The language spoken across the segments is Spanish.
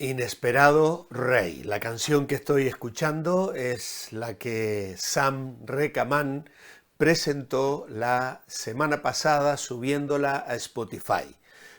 Inesperado Rey. La canción que estoy escuchando es la que Sam Rekaman presentó la semana pasada subiéndola a Spotify.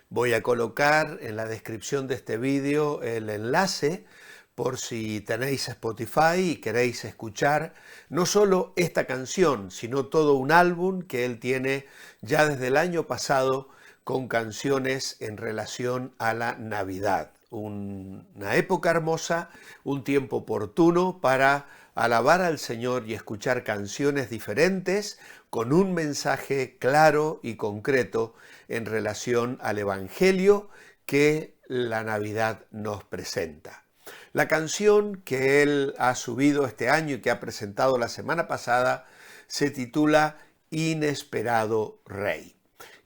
Voy a colocar en la descripción de este vídeo el enlace por si tenéis Spotify y queréis escuchar no solo esta canción, sino todo un álbum que él tiene ya desde el año pasado con canciones en relación a la Navidad. Una época hermosa, un tiempo oportuno para alabar al Señor y escuchar canciones diferentes con un mensaje claro y concreto en relación al Evangelio que la Navidad nos presenta. La canción que él ha subido este año y que ha presentado la semana pasada se titula Inesperado Rey.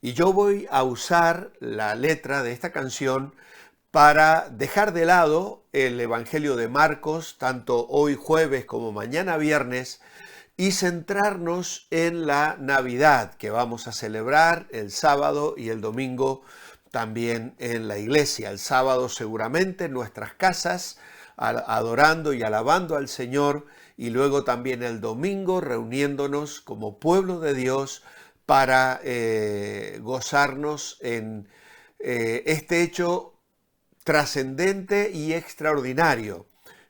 Y yo voy a usar la letra de esta canción para dejar de lado el Evangelio de Marcos, tanto hoy jueves como mañana viernes, y centrarnos en la Navidad que vamos a celebrar el sábado y el domingo también en la iglesia. El sábado seguramente en nuestras casas, adorando y alabando al Señor, y luego también el domingo reuniéndonos como pueblo de Dios para gozarnos en este hecho trascendente y extraordinario,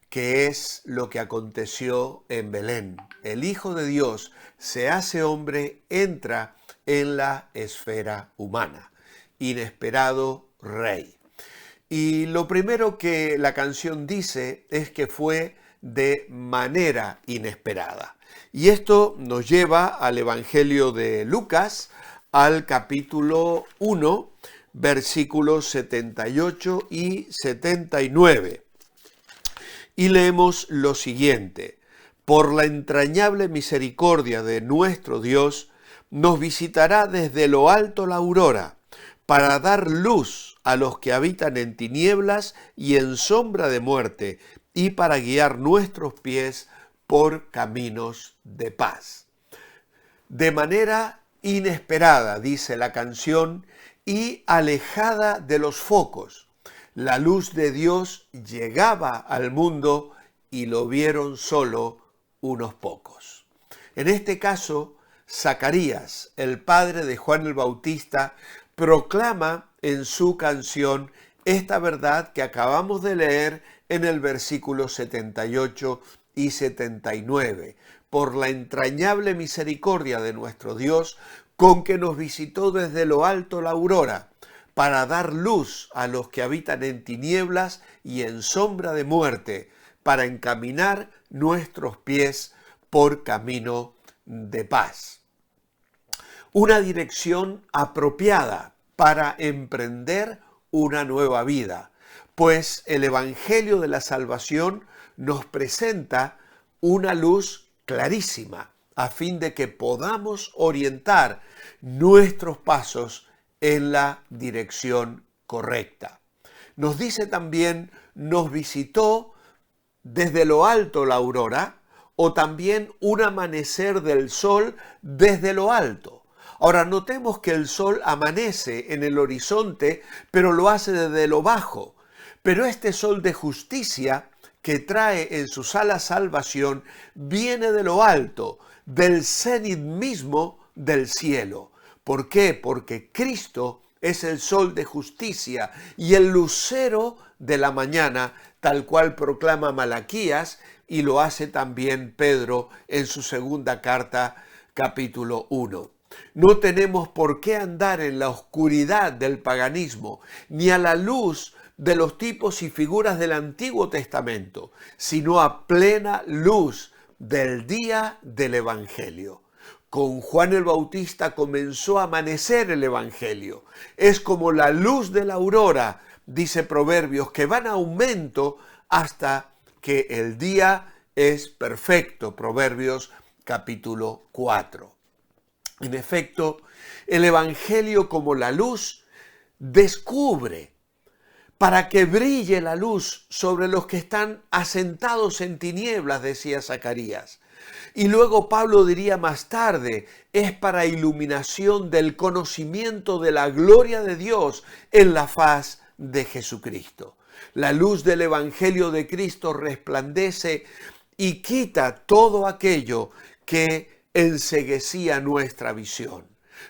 que es lo que aconteció en Belén. El Hijo de Dios se hace hombre, entra en la esfera humana. Inesperado Rey. Y lo primero que la canción dice es que fue de manera inesperada. Y esto nos lleva al Evangelio de Lucas, al capítulo 1, versículos 78 y 79. Y leemos lo siguiente: por la entrañable misericordia de nuestro Dios, nos visitará desde lo alto la aurora, para dar luz a los que habitan en tinieblas y en sombra de muerte, y para guiar nuestros pies por caminos de paz. De manera inesperada, dice la canción, y alejada de los focos, la luz de Dios llegaba al mundo y lo vieron solo unos pocos. En este caso, Zacarías, el padre de Juan el Bautista, proclama en su canción esta verdad que acabamos de leer en el versículo 78 y 79. Por la entrañable misericordia de nuestro Dios, con que nos visitó desde lo alto la aurora, para dar luz a los que habitan en tinieblas y en sombra de muerte, para encaminar nuestros pies por camino de paz. Una dirección apropiada para emprender una nueva vida, pues el Evangelio de la Salvación nos presenta una luz clarísima a fin de que podamos orientar nuestros pasos en la dirección correcta. Nos dice también, nos visitó desde lo alto la aurora, o también un amanecer del sol desde lo alto. Ahora notemos que el sol amanece en el horizonte, pero lo hace desde lo bajo. Pero este sol de justicia que trae en sus alas salvación viene de lo alto, del cenit mismo del cielo. ¿Por qué? Porque Cristo es el sol de justicia y el lucero de la mañana, tal cual proclama Malaquías y lo hace también Pedro en su segunda carta, capítulo 1. No tenemos por qué andar en la oscuridad del paganismo, ni a la luz de los tipos y figuras del Antiguo Testamento, sino a plena luz del día del Evangelio. Con Juan el Bautista comenzó a amanecer el Evangelio. Es como la luz de la aurora, dice Proverbios, que va en aumento hasta que el día es perfecto. Proverbios capítulo 4. En efecto, el Evangelio como la luz descubre para que brille la luz sobre los que están asentados en tinieblas, decía Zacarías. Y luego Pablo diría más tarde, es para iluminación del conocimiento de la gloria de Dios en la faz de Jesucristo. La luz del Evangelio de Cristo resplandece y quita todo aquello que enceguecía nuestra visión.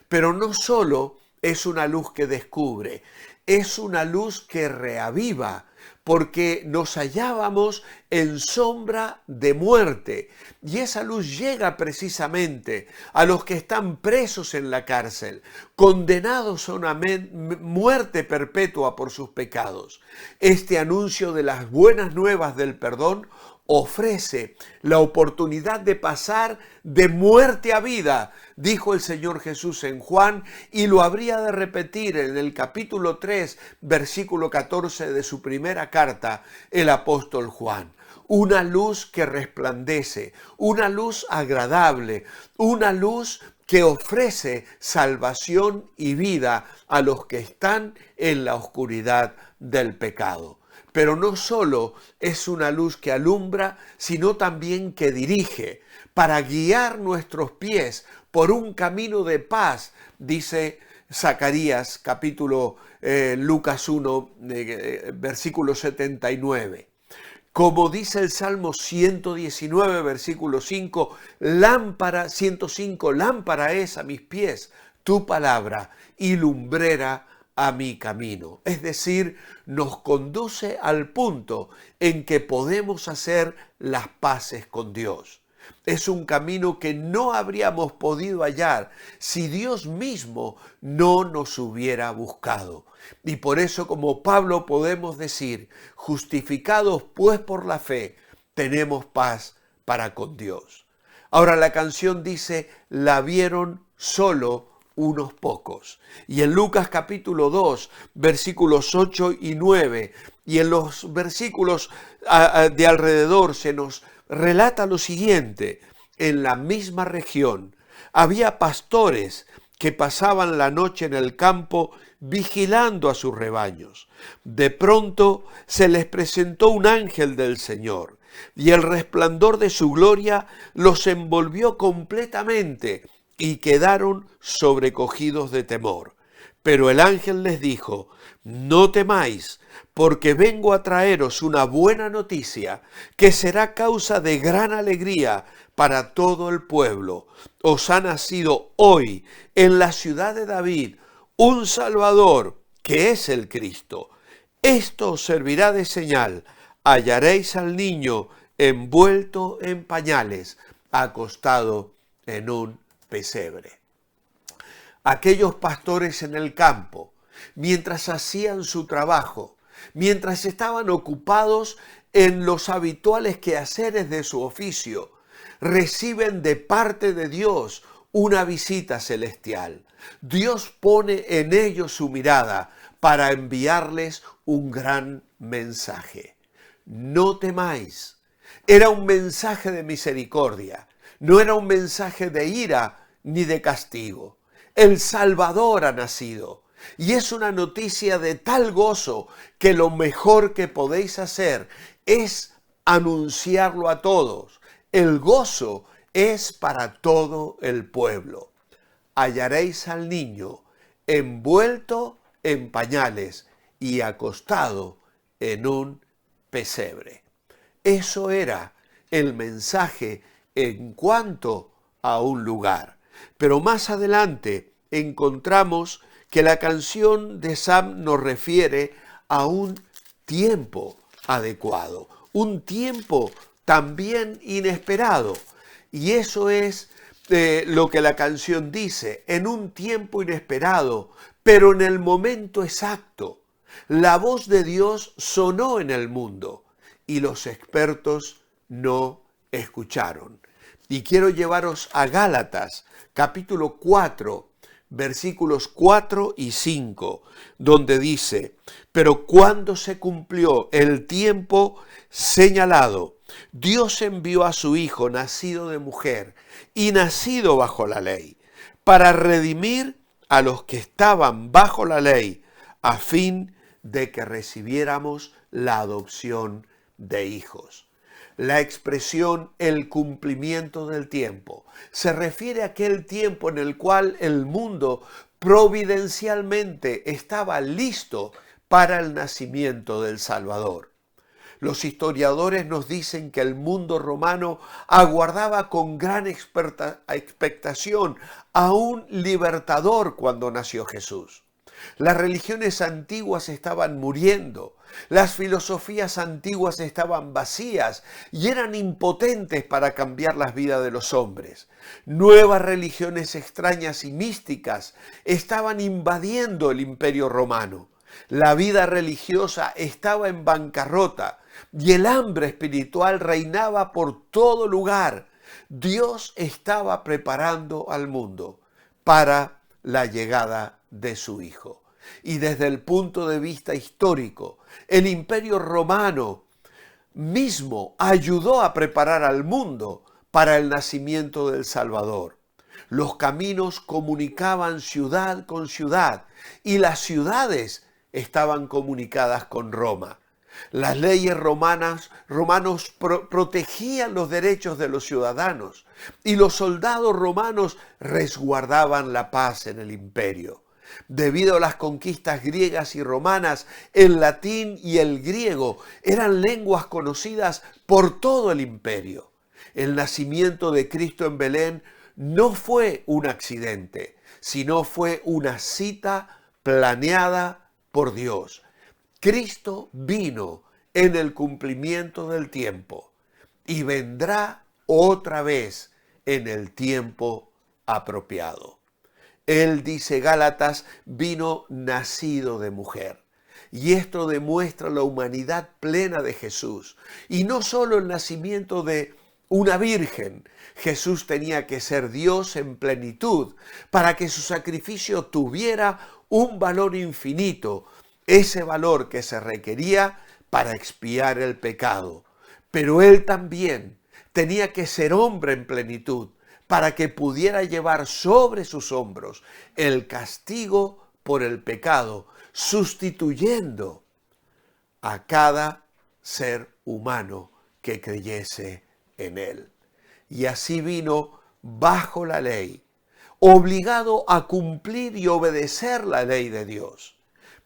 Pero no solo es una luz que descubre, es una luz que reaviva, porque nos hallábamos en sombra de muerte. Y esa luz llega precisamente a los que están presos en la cárcel, condenados a una muerte perpetua por sus pecados. Este anuncio de las buenas nuevas del perdón ofrece la oportunidad de pasar de muerte a vida, dijo el Señor Jesús en Juan, y lo habría de repetir en el capítulo 3, versículo 14 de su primera carta, el apóstol Juan. Una luz que resplandece, una luz agradable, una luz que ofrece salvación y vida a los que están en la oscuridad del pecado. Pero no solo es una luz que alumbra, sino también que dirige para guiar nuestros pies por un camino de paz, dice Zacarías, Lucas 1, versículo 79. Como dice el Salmo 119, versículo 5, 105, lámpara es a mis pies tu palabra y lumbrera a mi camino. Es decir, nos conduce al punto en que podemos hacer las paces con Dios. Es un camino que no habríamos podido hallar si Dios mismo no nos hubiera buscado. Y por eso, como Pablo, podemos decir, justificados pues por la fe, tenemos paz para con Dios. Ahora la canción dice, la vieron solo unos pocos. Y en Lucas capítulo 2, versículos 8 y 9, y en los versículos de alrededor se nos relata lo siguiente. En la misma región había pastores que pasaban la noche en el campo vigilando a sus rebaños. De pronto se les presentó un ángel del Señor, y el resplandor de su gloria los envolvió completamente, y quedaron sobrecogidos de temor. Pero el ángel les dijo, no temáis, porque vengo a traeros una buena noticia, que será causa de gran alegría para todo el pueblo. Os ha nacido hoy en la ciudad de David un Salvador, que es el Cristo. Esto os servirá de señal. Hallaréis al niño envuelto en pañales, acostado en un pesebre. Aquellos pastores en el campo, mientras hacían su trabajo, mientras estaban ocupados en los habituales quehaceres de su oficio, reciben de parte de Dios una visita celestial. Dios pone en ellos su mirada para enviarles un gran mensaje. No temáis. Era un mensaje de misericordia, no era un mensaje de ira ni de castigo. El Salvador ha nacido. Y es una noticia de tal gozo que lo mejor que podéis hacer es anunciarlo a todos. El gozo es para todo el pueblo. Hallaréis al niño envuelto en pañales y acostado en un pesebre. Eso era el mensaje en cuanto a un lugar. Pero más adelante encontramos que la canción de Sam nos refiere a un tiempo adecuado, un tiempo también inesperado. Y eso es lo que la canción dice, en un tiempo inesperado, pero en el momento exacto. La voz de Dios sonó en el mundo y los expertos no escucharon. Y quiero llevaros a Gálatas, capítulo 4, versículos 4 y 5, donde dice, pero cuando se cumplió el tiempo señalado, Dios envió a su Hijo, nacido de mujer y nacido bajo la ley, para redimir a los que estaban bajo la ley, a fin de que recibiéramos la adopción de hijos. La expresión el cumplimiento del tiempo se refiere a aquel tiempo en el cual el mundo providencialmente estaba listo para el nacimiento del Salvador. Los historiadores nos dicen que el mundo romano aguardaba con gran expectación a un libertador cuando nació Jesús. Las religiones antiguas estaban muriendo, las filosofías antiguas estaban vacías y eran impotentes para cambiar las vidas de los hombres. Nuevas religiones extrañas y místicas estaban invadiendo el imperio romano. La vida religiosa estaba en bancarrota y el hambre espiritual reinaba por todo lugar. Dios estaba preparando al mundo para la llegada de su Hijo. Y desde el punto de vista histórico, el Imperio Romano mismo ayudó a preparar al mundo para el nacimiento del Salvador. Los caminos comunicaban ciudad con ciudad y las ciudades estaban comunicadas con Roma. Las leyes romanos protegían los derechos de los ciudadanos y los soldados romanos resguardaban la paz en el imperio. Debido a las conquistas griegas y romanas, el latín y el griego eran lenguas conocidas por todo el imperio. El nacimiento de Cristo en Belén no fue un accidente, sino fue una cita planeada por Dios. Cristo vino en el cumplimiento del tiempo y vendrá otra vez en el tiempo apropiado. Él, dice Gálatas, vino nacido de mujer. Y esto demuestra la humanidad plena de Jesús. Y no solo el nacimiento de una virgen. Jesús tenía que ser Dios en plenitud para que su sacrificio tuviera un valor infinito, ese valor que se requería para expiar el pecado. Pero Él también tenía que ser hombre en plenitud para que pudiera llevar sobre sus hombros el castigo por el pecado, sustituyendo a cada ser humano que creyese en Él. Y así vino bajo la ley, obligado a cumplir y obedecer la ley de Dios.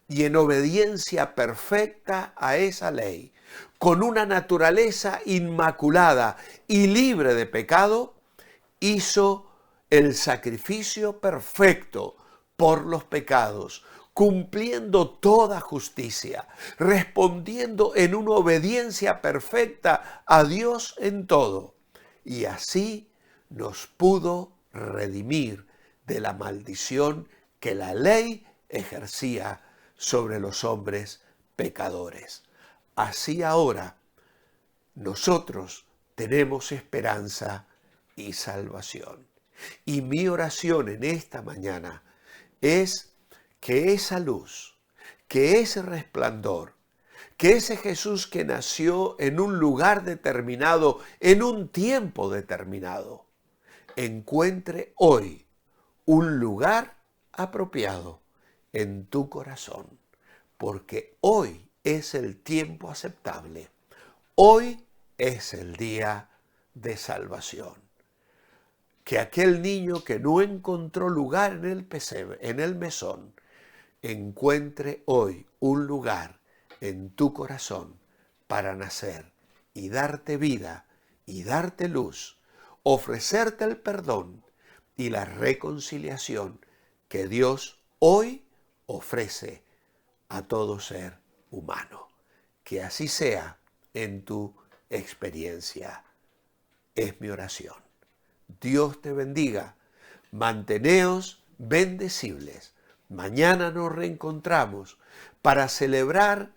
Y en obediencia perfecta a esa ley, con una naturaleza inmaculada y libre de pecado, hizo el sacrificio perfecto por los pecados, cumpliendo toda justicia, respondiendo en una obediencia perfecta a Dios en todo. Y así nos pudo redimir de la maldición que la ley ejercía sobre los hombres pecadores. Así ahora nosotros tenemos esperanza y salvación. Y mi oración en esta mañana es que esa luz, que ese resplandor, que ese Jesús que nació en un lugar determinado, en un tiempo determinado, encuentre hoy un lugar apropiado en tu corazón, porque hoy es el tiempo aceptable, hoy es el día de salvación. Que aquel niño que no encontró lugar en el pesebre, en el mesón, encuentre hoy un lugar en tu corazón para nacer y darte vida y darte luz, ofrecerte el perdón y la reconciliación que Dios hoy ofrece a todo ser humano. Que así sea en tu experiencia. Es mi oración. Dios te bendiga. Manteneos bendecibles. Mañana nos reencontramos para celebrar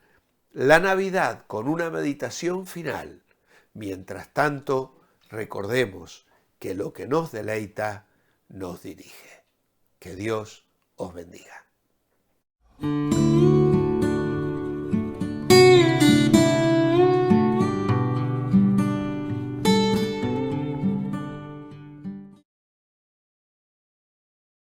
la Navidad con una meditación final. Mientras tanto, recordemos que lo que nos deleita nos dirige. Que Dios os bendiga.